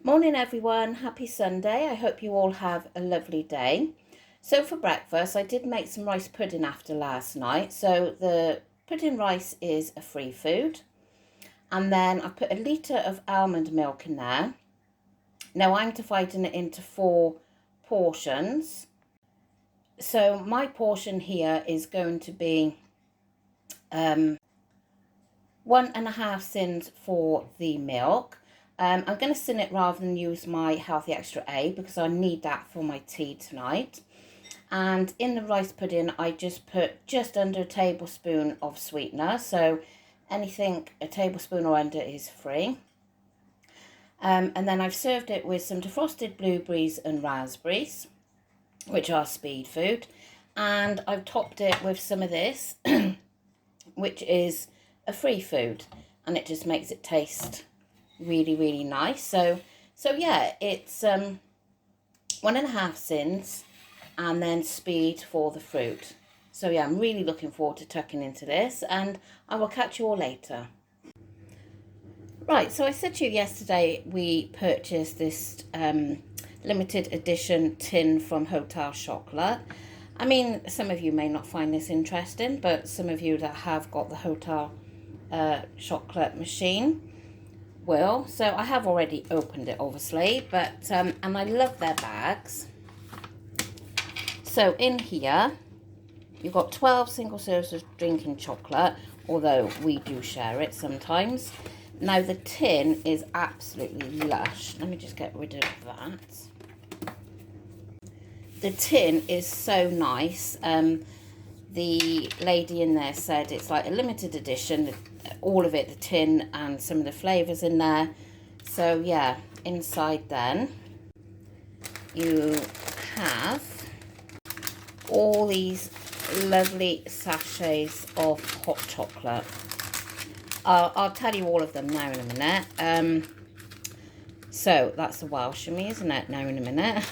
Morning everyone, happy Sunday. I hope you all have a lovely day. So for breakfast I did make some rice pudding after last night. So the pudding rice is a free food. And then I put a litre of almond milk in there. Now I'm dividing it into 4 portions. So my portion here is going to be 1.5 sins for the milk. I'm going to sin it rather than use my Healthy Extra A because I need that for my tea tonight. And in the rice pudding, I just put just under a tablespoon of sweetener. So anything a tablespoon or under is free. And then I've served it with some defrosted blueberries and raspberries, which are speed food. And I've topped it with some of this, which is a free food. And it just makes it taste really, really nice. So yeah, it's 1.5 sins and then speed for the fruit. So yeah, I'm really looking forward to tucking into this, and I will catch you all later. Right, so I said to you yesterday we purchased this limited edition tin from Hotel Chocolate. I mean, some of you may not find this interesting, but some of you that have got the Hotel Chocolate machine will. So I have already opened it, obviously, but and I love their bags. So in here you've got 12 single serves of drinking chocolate, although we do share it sometimes. Now the tin is absolutely lush. Let me just get rid of that. The tin is so nice. The lady in there said it's like a limited edition, all of it, the tin and some of the flavours in there. So yeah, inside then you have all these lovely sachets of hot chocolate. I'll tell you all of them now in a minute. So that's the Welsh in me, isn't it? Now in a minute.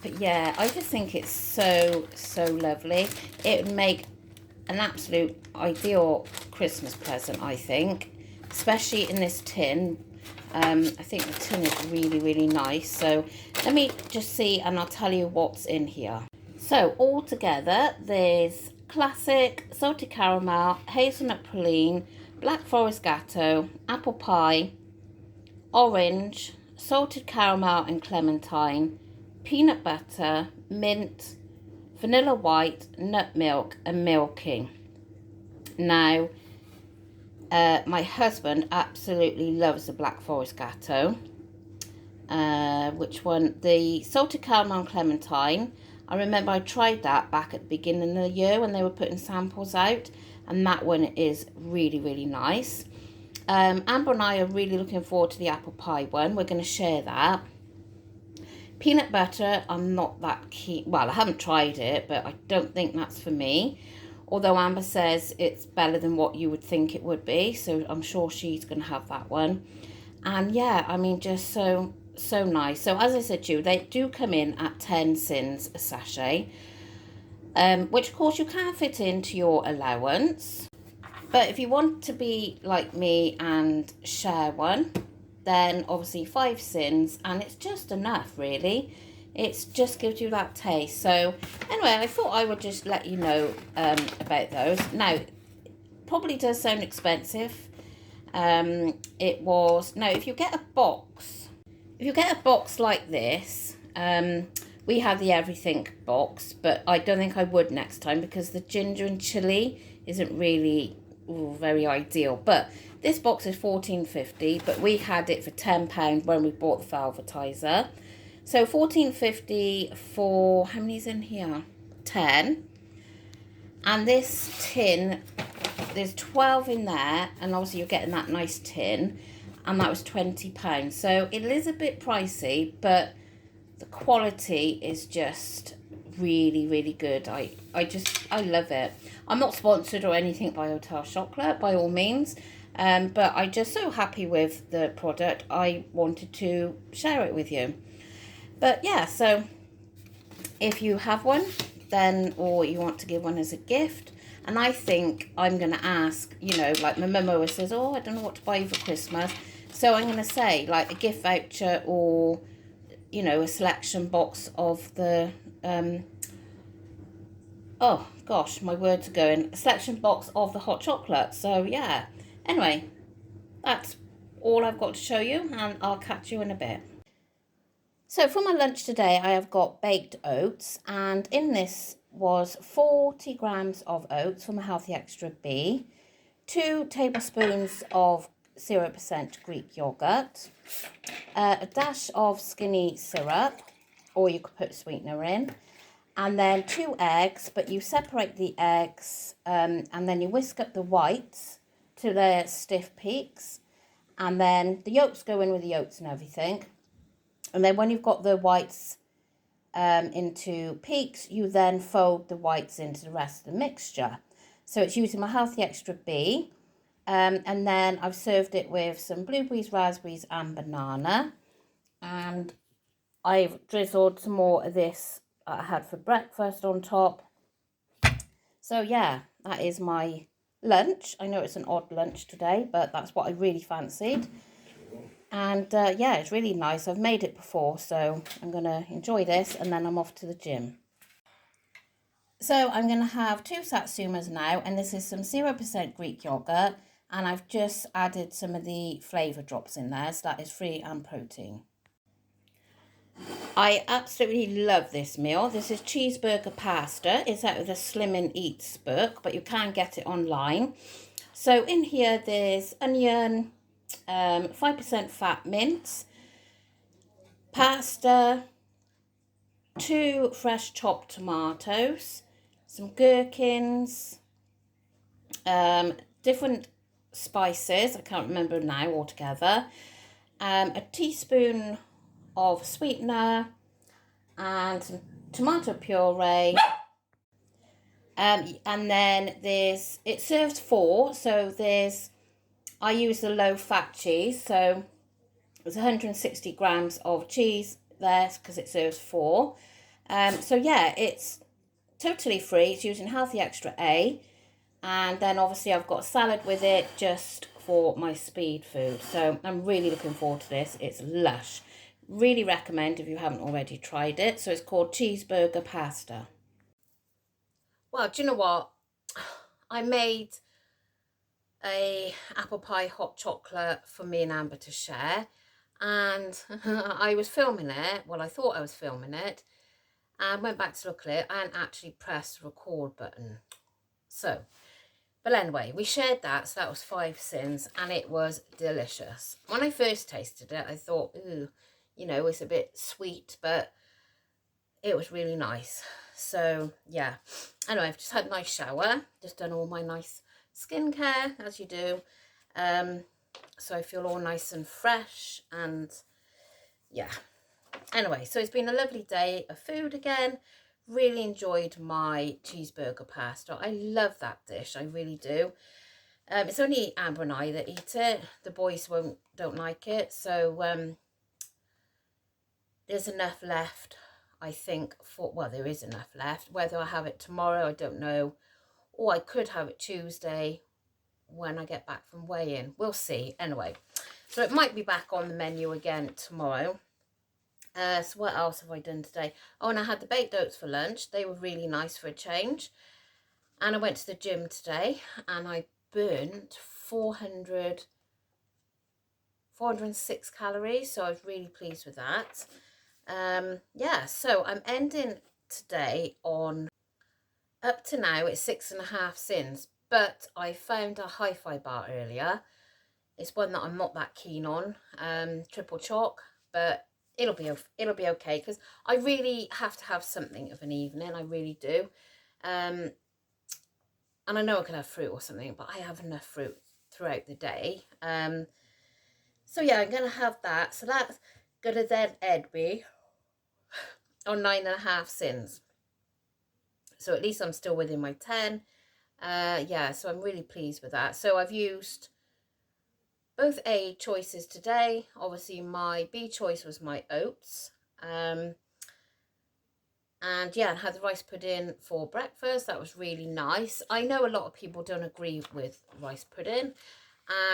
But yeah, I just think it's so lovely. It would make an absolute ideal Christmas present, I think, especially in this tin. I think the tin is really nice. So let me just see and I'll tell you what's in here. So all together there's classic salted caramel, hazelnut praline, black forest gatto, apple pie, orange, salted caramel and clementine, peanut butter, mint, vanilla white, nut milk and milking. Now my husband absolutely loves the black forest gatto. Which one? The salted caramel and clementine. I remember I tried that back at the beginning of the year when they were putting samples out, and that one is really nice. Amber and I are really looking forward to the apple pie one. We're going to share that. Peanut butter, I'm not that keen. Well, I haven't tried it, but I don't think that's for me. Although Amber says it's better than what you would think it would be, so I'm sure she's going to have that one. And yeah, I mean, just so nice. So as I said to you, they do come in at 10 sins a sachet, which of course you can fit into your allowance. But if you want to be like me and share one, then obviously 5 sins, and it's just enough really. It just gives you that taste. So anyway, I thought I would just let you know about those. Now, it probably does sound expensive. It was, now if you get a box like this, we have the everything box, but I don't think I would next time because the ginger and chili isn't really very ideal. But this box is $14.50, but we had it for £10 when we bought the Velvetizer. So $14.50 for, how many's in here? 10. And this tin, there's 12 in there, and obviously you're getting that nice tin, and that was £20. So it is a bit pricey, but the quality is just really good. I love it. I'm not sponsored or anything by Hotel Chocolate by all means, but I'm just so happy with the product. I wanted to share it with you. But yeah, so if you have one, then, or you want to give one as a gift, and I think I'm going to ask, you know, like my mum always says, oh, I don't know what to buy you for Christmas. So I'm going to say like a gift voucher or, you know, a selection box of the, oh gosh, my words are going, a selection box of the hot chocolate. So yeah, anyway, that's all I've got to show you, and I'll catch you in a bit. So for my lunch today, I have got baked oats, and in this was 40 grams of oats from a Healthy Extra B, 2 tablespoons of 0% Greek yogurt, a dash of skinny syrup, or you could put sweetener in, and then 2 eggs, but you separate the eggs and then you whisk up the whites to their stiff peaks, and then the yolks go in with the yolks and everything. And then when you've got the whites into peaks, you then fold the whites into the rest of the mixture. So it's using my Healthy Extra B. And then I've served it with some blueberries, raspberries and banana. And I've drizzled some more of this I had for breakfast on top. So yeah, that is my lunch. I know it's an odd lunch today, but that's what I really fancied. And yeah, it's really nice. I've made it before, so I'm going to enjoy this, and then I'm off to the gym. So I'm going to have 2 satsumas now, and this is some 0% Greek yogurt, and I've just added some of the flavour drops in there, so that is free and protein. I absolutely love this meal. This is cheeseburger pasta. It's out of the Slim and Eats book, but you can get it online. So in here there's onion, 5% fat mince, pasta, 2 fresh chopped tomatoes, some gherkins, different spices, I can't remember now altogether, a teaspoon of sweetener, and some tomato puree. And then it serves 4, so I use the low fat cheese, so there's 160 grams of cheese there because it serves 4. So yeah, it's totally free. It's using Healthy Extra A. And then obviously I've got a salad with it just for my speed food. So I'm really looking forward to this. It's lush. Really recommend if you haven't already tried it. So it's called cheeseburger pasta. Well, do you know what? I made a apple pie hot chocolate for me and Amber to share, and I was filming it. Well, I thought I was filming it, and went back to look at it and actually pressed the record button. So, but anyway, we shared that, so that was 5 sins, and it was delicious. When I first tasted it, I thought, ooh, you know, it's a bit sweet, but it was really nice. So yeah, anyway, I've just had a nice shower, just done all my nice skincare as you do, so I feel all nice and fresh, and yeah, anyway, so it's been a lovely day of food again. Really enjoyed my cheeseburger pasta. I love that dish, I really do. It's only Amber and I that eat it. The boys don't like it, so there's enough left, I think, well, there is enough left. Whether I have it tomorrow, I don't know, or I could have it Tuesday when I get back from weigh-in. We'll see. Anyway, so it might be back on the menu again tomorrow. So what else have I done today? Oh, and I had the baked oats for lunch. They were really nice for a change. And I went to the gym today, and I burnt 406 calories, so I was really pleased with that. Yeah, so I'm ending today on, up to now it's 6.5 sins, but I found a hi-fi bar earlier. It's one that I'm not that keen on, triple chalk, but it'll be okay, because I really have to have something of an evening. I really do. And I know I could have fruit or something, but I have enough fruit throughout the day. So yeah, I'm gonna have that. So that's gonna then end me on 9.5 sins. So at least I'm still within my 10. Yeah, so I'm really pleased with that. So I've used both A choices today. Obviously my B choice was my oats. And yeah, I had the rice pudding for breakfast. That was really nice. I know a lot of people don't agree with rice pudding,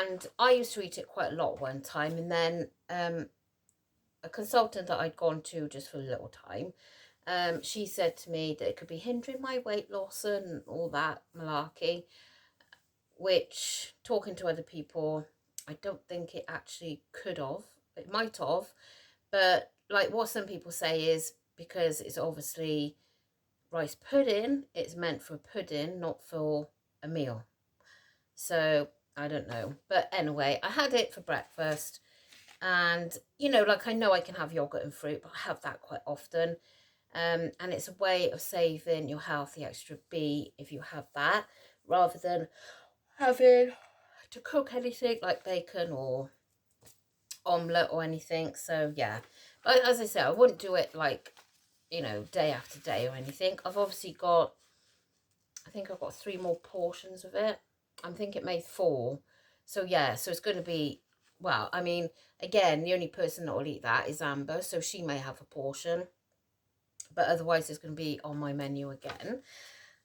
And I used to eat it quite a lot one time, and then a consultant that I'd gone to just for a little time, she said to me that it could be hindering my weight loss and all that malarkey, which, talking to other people, I don't think it actually could have. It might have, but like what some people say is because it's obviously rice pudding, it's meant for pudding, not for a meal. So I don't know. But anyway, I had it for breakfast. And, you know, like I know I can have yogurt and fruit, but I have that quite often. And it's a way of saving your healthy extra B if you have that, rather than having to cook anything like bacon or omelette or anything. So yeah, but as I said, I wouldn't do it like, you know, day after day or anything. I've obviously got, I think I've got 3 more portions of it. I'm thinking it made 4. So yeah, so it's going to be, well, I mean, again, the only person that will eat that is Amber, so she may have a portion. But otherwise it's going to be on my menu again.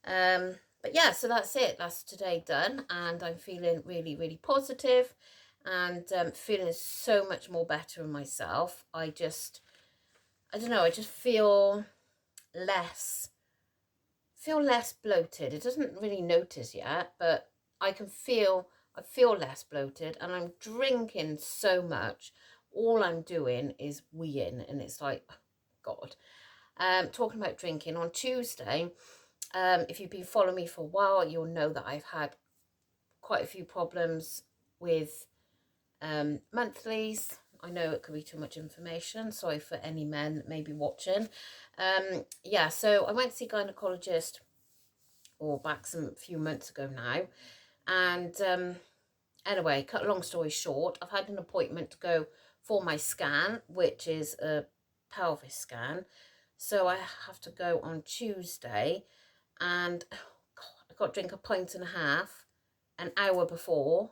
But yeah, so that's it. That's today done. And I'm feeling really, really positive and feeling so much more better in myself. I don't know, I just feel less bloated. It doesn't really notice yet, but I feel less bloated, and I'm drinking so much. All I'm doing is weeing, and it's like, God. Talking about drinking, on Tuesday, if you've been following me for a while, you'll know that I've had quite a few problems with monthlies. I know it could be too much information. Sorry for any men that may be watching. Yeah, so I went to see a gynecologist back some few months ago now. And anyway, cut a long story short, I've had an appointment to go for my scan, which is a pelvis scan. So I have to go on Tuesday, and oh God, I got to drink a pint and a half an hour before,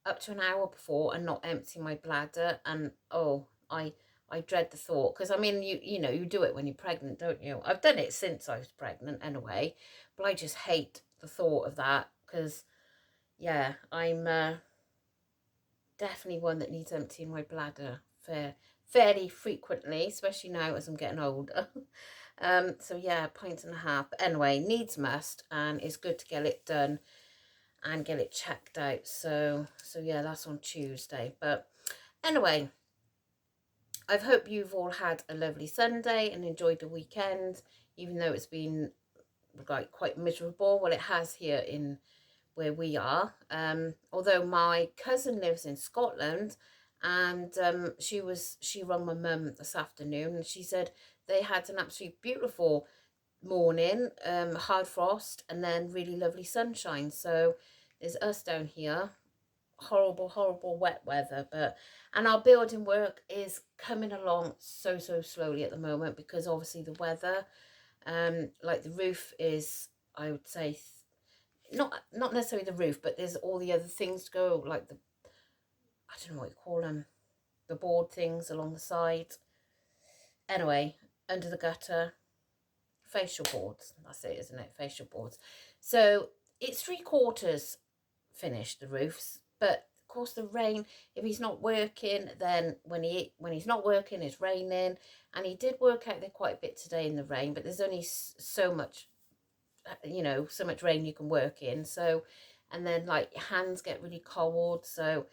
up to an hour before, and not empty my bladder. And oh, I dread the thought, because I mean, you know, you do it when you're pregnant, don't you? I've done it since I was pregnant anyway, but I just hate the thought of that, because yeah, I'm definitely one that needs emptying my bladder fairly frequently, especially now as I'm getting older. So yeah, pint and a half. But anyway, needs must, and it's good to get it done and get it checked out. So yeah, that's on Tuesday. But anyway, I hope you've all had a lovely Sunday and enjoyed the weekend, even though it's been like quite miserable. Well, it has here in where we are. Although my cousin lives in Scotland, and she rang my mum this afternoon, and she said they had an absolutely beautiful morning, hard frost, and then really lovely sunshine. So there's us down here, horrible wet weather. And our building work is coming along so slowly at the moment, because obviously the weather, like the roof is, I would say, not necessarily the roof, but there's all the other things to go, like the, I don't know what you call them, the board things along the side. Anyway, under the gutter, facial boards. That's it, isn't it? Facial boards. So it's 3/4 finished, the roofs, but of course the rain, if he's not working, then when he's not working, it's raining. And he did work out there quite a bit today in the rain, but there's only so much, you know, so much rain you can work in. So, and then like your hands get really cold. So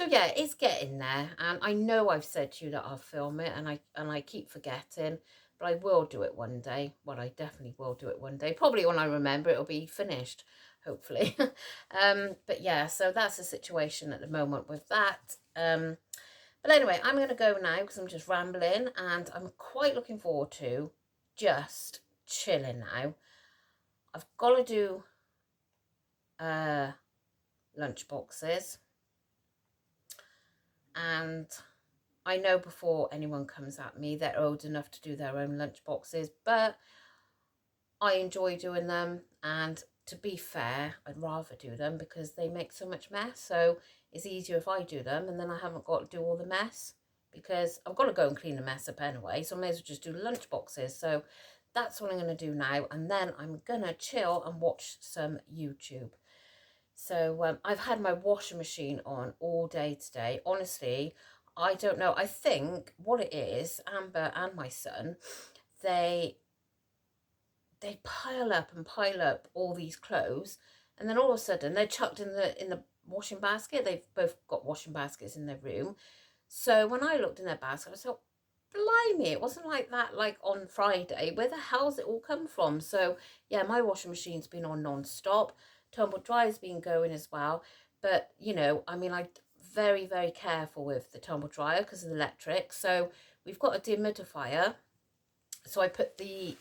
yeah, it's getting there. And I know I've said to you that I'll film it, and I keep forgetting, but I will do it one day. Well, I definitely will do it one day. Probably when I remember, it'll be finished, hopefully. But yeah, so that's the situation at the moment with that. But anyway, I'm going to go now because I'm just rambling, and I'm quite looking forward to just chilling now. I've got to do lunch boxes, and I know before anyone comes at me, they're old enough to do their own lunch boxes, but I enjoy doing them. And to be fair, I'd rather do them because they make so much mess. So it's easier if I do them, and then I haven't got to do all the mess, because I've got to go and clean the mess up anyway. So I may as well just do lunch boxes. So that's what I'm going to do now. And then I'm going to chill and watch some YouTube. So I've had my washing machine on all day today. Honestly, I don't know. I think what it is, Amber and my son, they pile up all these clothes, and then all of a sudden they're chucked in the washing basket. They've both got washing baskets in their room. So when I looked in their basket, I was like, blimey, it wasn't like that like on Friday. Where the hell's it all come from? So yeah, my washing machine's been on non-stop. Tumble dryer's been going as well. But you know, I mean, I'm very, very careful with the tumble dryer because of the electric. So we've got a dehumidifier. So I put the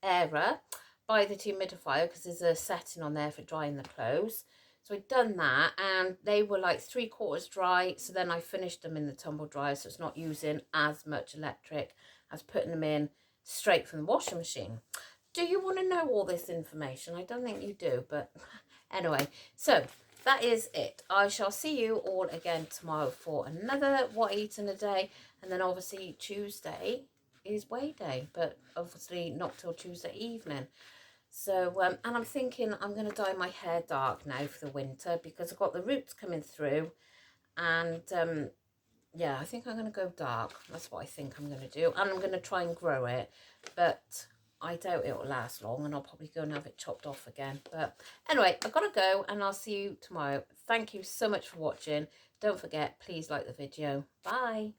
airer by the dehumidifier because there's a setting on there for drying the clothes. So I'd done that, and they were like 3/4 dry. So then I finished them in the tumble dryer, so it's not using as much electric as putting them in straight from the washing machine. Do you want to know all this information? I don't think you do, but anyway, so that is it. I shall see you all again tomorrow for another What I Eat in a Day, and then obviously Tuesday is weigh day, but obviously not till Tuesday evening. So and I'm thinking I'm going to dye my hair dark now for the winter because I've got the roots coming through, and yeah, I think I'm going to go dark. That's what I think I'm going to do, and I'm going to try and grow it, but I doubt it'll last long, and I'll probably go and have it chopped off again. But anyway, I've got to go, and I'll see you tomorrow. Thank you so much for watching. Don't forget, please like the video. Bye.